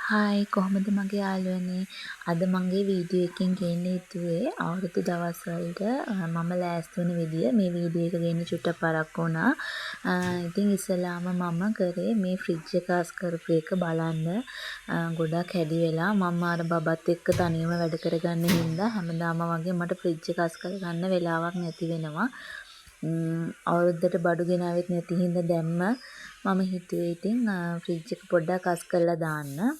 Hi කොහොමද මගේ යාළුවනේ අද මගේ වීඩියෝ එකකින් ගේන්න හිතුවේ අවුරුදු දවස් වලට මම ලෑස්ති වෙන විදිය මේ වීඩියෝ එක ගේන්න චුට්ටක් පරක්කු වුණා. ඉතින් ඉස්සෙල්ලාම මම කරේ මේ ෆ්‍රිජ් එක අස් කරපු එක බලන්න ගොඩක් හැදි වෙලා මම අර බබත් එක්ක තනියම වැඩ කරගන්න හින්දා හැමදාම වගේ මට ෆ්‍රිජ් එක අස් කරගන්න වෙලාවක් නැති වෙනවා. අවුරුද්දට බඩු ගෙනාවෙත් නැති හින්දා දැම්ම මම හිතුවේ ඉතින් ෆ්‍රිජ් එක පොඩ්ඩක් අස් කරලා දාන්න.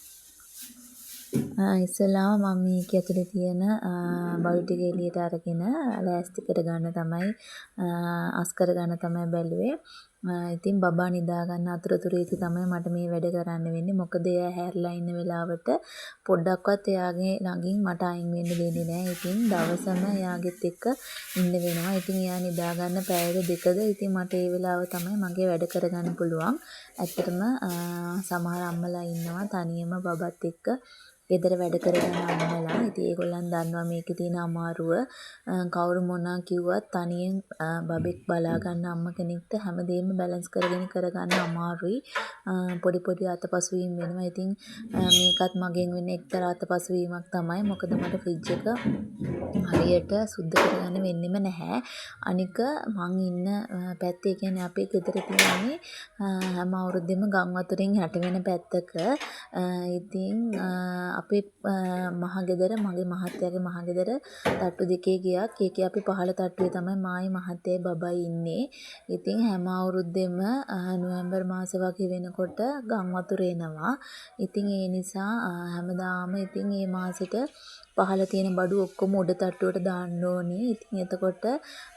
ඉස්සෙල්ලාම මම මේක ඇතුලේ තියෙන බඩු ටික එළියට අරගෙන ලෑස්ති කරගන්න තමයි අස් කරගන්න තමයි බැලුවේ. ඉතින් බබා නිදා ගන්න අතරතුරේදී තමයි මට මේ වැඩ කරන්න වෙන්නේ. මොකද එයා හැරලා ඉන්න වෙලාවට පොඩ්ඩක්වත් එයාගේ ළඟින් මට අයින් වෙන්න දෙන්නේ නැහැ. ඉතින් දවසම එයාගෙත් එක්ක ඉන්න වෙනවා. ඉතින් එයා නිදා ගන්න පැයක දෙකද ඉතින් මට ඒ වෙලාව තමයි මගේ වැඩ කරගන්න පුළුවන්. ඇත්තටම සමහර අම්මලා ඉන්නවා තනියම බබත් එක්ක ගෙදර වැඩ කරගෙන අම්මලා. ඉතින් ඒගොල්ලන් දන්නවා මේකේ තියෙන අමාරුව. කවුරු මොනවා කිව්වත් තනියෙන් බබෙක් බලා ගන්න අම්ම කෙනෙක්ට හැමදේම බැලන්ස් කරගන්න අමාරුයි. පොඩි පොඩි අතපසු වීම වෙනවා. ඉතින් මේකත් මගෙන් වෙන එක්තරා අතපසු වීමක් තමයි. මොකද මට ෆ්‍රිජ් එක හරියට සුද්ධ කරගන්න වෙන්නෙම නැහැ. අනික මං ඉන්න පැත්තේ කියන්නේ අපේ ගෙදර තියෙන්නේ හැම අවුරුද්දෙම ගම් වතුරෙන් යට වෙන පැත්තක. ඉතින් අපේ මහගෙදර මගේ මහත්තයාගේ මහගෙදර තට්ටු දෙකේ ගියක්. ඒකේ අපි පහළ තට්ටුවේ තමයි මායි මහත්තයයි බබයි ඉන්නේ. ඉතින් හැම අවුරුද්දෙම නොවැම්බර් මාස වගේ වෙනකොට ගම් වතුර එනවා. ඉතින් ඒ නිසා හැමදාම ඉතින් මේ මාසෙට පහළ තියෙන බඩු ඔක්කොම උඩ තට්ටුවට දාන්න ඕනේ. ඉතින් එතකොට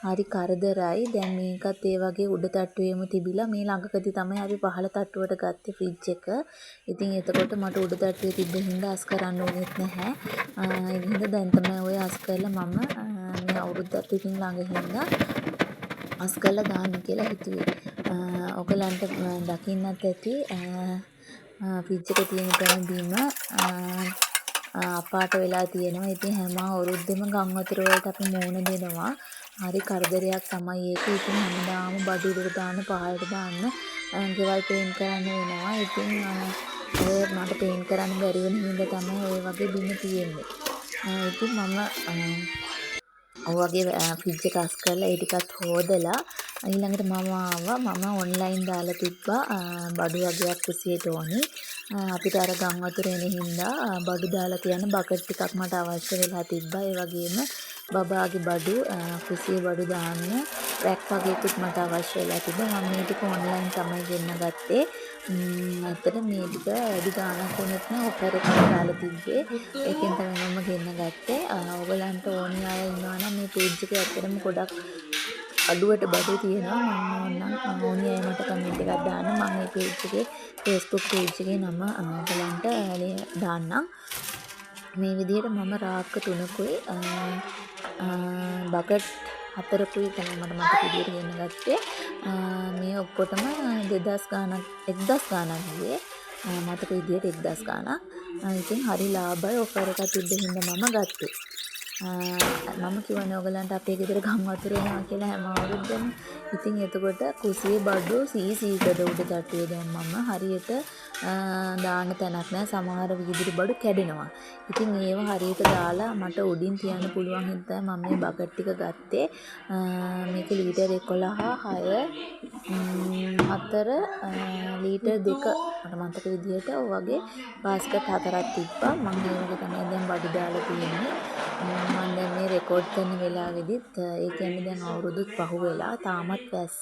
හරි කරදරයි. දැන් මේකත් ඒ වගේ උඩ තට්ටුවේම තිබිලා මේ ළඟකදී තමයි අපි පහළ තට්ටුවට ගත්තේ ෆ්‍රිජ් එක. ඉතින් එතකොට මට උඩ තට්ටුවේ තිබ්බ හින්දා අස් කරන්න ඕනෙත් නැහැ. ඒ හින්දා දැන් තමයි ඔය අස් කරලා මම මේ අවුරුද්දත් ඉතින් ළඟ හින්දා අස් කරලා දාන්න කියලා හිතුවේ. ඔයගලන්ට දකින්නත් ඇති ෆ්‍රිජ් එක තියෙන තැන බිම අපාට වෙලා තියෙනවා. ඉතින් හැම අවුරුද්දෙම ගම් වතුර වලට අපි මූණ දෙනවා. හරි කරදරයක් තමයි ඒක. ඉතින් හැමදාම බඩු උඩට දාන්න පහළට දාන්න ගෙවල් පේන්ට් කරන්න වෙනවා. ඉතින් ඔය මට පේන්ට් කරන්න බැරි වෙන හින්දා තමයි ඔය වගේ බිම තියෙන්නේ. ඉතින් මම ඔය වගේ ෆ්‍රිජ් එක අස් කරලා ඒ ටිකත් හොදලා ඊළඟට මම ආවා. මම ඔන්ලයින් දාලා තිබ්බා බඩු වගේක් කුසියට ඕනි. අපිට අර ගම් වතුර එන හින්දා බඩු දාලා තියන්න බකට් ටිකක් මට අවශ්‍ය වෙලා තිබ්බා. ඒ වගේම බබාගේ බඩු කුසියේ බඩු දාන්න රැක් වගේකුත් මට අවශ්‍ය වෙලා තිබ්බා. මම මේ ටික ඔන්ලයින් තමයි ගෙන්න ගත්තේ. ඇත්තට මේ ටික වැඩි ගාණක් වුණත් නෑ ඔෆර් එකක් දාලා තිබ්බේ. ඒකෙන් තමයි මම ගෙන්න ගත්තේ. ඔයගලන්ට ඕනි අය ඉන්නවා නම් මේ පේජ් එකේ ඇත්තටම ගොඩක් අඩුවට බඩු තියෙනවා. මම ඕනනම් ඕනි අය මට කමෙන්ට් එකක් දාන්න. මම මේ පේජ් එකේ Facebook පේජ් එකේ නම ඔයගලන්ට දාන්නම්. මේ විදිහට මම රාක්ක 3කුයි බකට් 4කුයි තමයි මට විදියට ගෙන්න ගත්තේ. මේ ඔක්කොටම 2000 ගාණක් 1000 ගාණක් ගියේ. මතක විදියට 1000 ගාණක්. ඉතින් හරි ලාභයි ඔෆර් එකක් තිබ්බ හින්දා මම ගත්තේ. මම කියවනේ ඔයගලන්ට අපේ ගෙදර ගම් වතුර එනවා කියලා හැම අවුරුද්දම. ඉතින් එතකොට කුසියේ බඩු සීසීකඩ උඩ තට්ටුවේ දැම්මම හරියට දාන්න තැනක් නැහැ. සමහර විදුලි බඩු කැඩෙනවා. ඉතින් ඒව හරියට දාලා මට උඩින් තියන්න පුළුවන් හින්දා මම මේ බකට් ටික ගත්තේ. මේක ලීටර් 11 6 4 ලීටර් 2 මට මතක විදියට ඔය වගේ බාස්කට් 4ක් තිබ්බා. මම මේ වගේ තමයි දැන් බඩු දාලා තියෙන්නේ. මම දැන් මේ රෙකෝඩ් කරන වෙලාවෙදිත් ඒ කියන්නේ දැන් අවුරුදුත් පහු වෙලා තාමත් වැස්ස.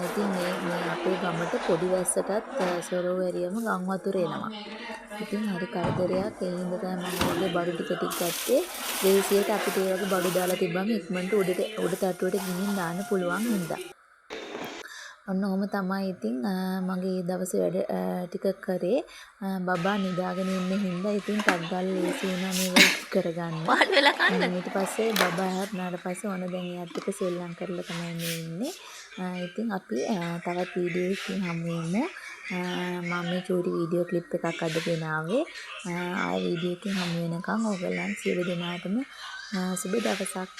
ඉතින් මේ අපේ ගමට පොඩි වැස්සටත් සොරවැරියම ගම් වතුර එනවා. ඉතින් හරි කරදරයක්. ඒ හින්දා තමයි මම වගේ බඩු ටික ගත්තේ. දේශියට අපිට ඒ වගේ බඩු දාලා තිබ්බම ඉක්මනට උඩ තට්ටුවට ගිහින් දාන්න පුළුවන් හින්දා. ඔන්න ඔහොම තමයි ඉතින් මගේ දවසේ වැඩ ටික කරේ. බබා නිදාගෙන ඉන්න හින්දා ඉතින් ටක් ගාලා ලේසි වුණා මේක කරගන්න. වාඩි වෙලා කන්න. ඊට පස්සේ බබා හැරුණාට පස්සේ ඔන්න දැන් එයාත් එක්ක සෙල්ලම් කරලා තමයි මේ ඉන්නේ. ඉතින් අපි තවත් වීඩියෝ එකකින් හමු වෙමු. මම මේ චූටි වීඩියෝ ක්ලිප් එකක් අද ගෙනාවේ. ආයෙ වීඩියෝ එකකින් හමු වෙනකන් ඔයගලන් සියලු දෙනාටම සුබ දවසක්.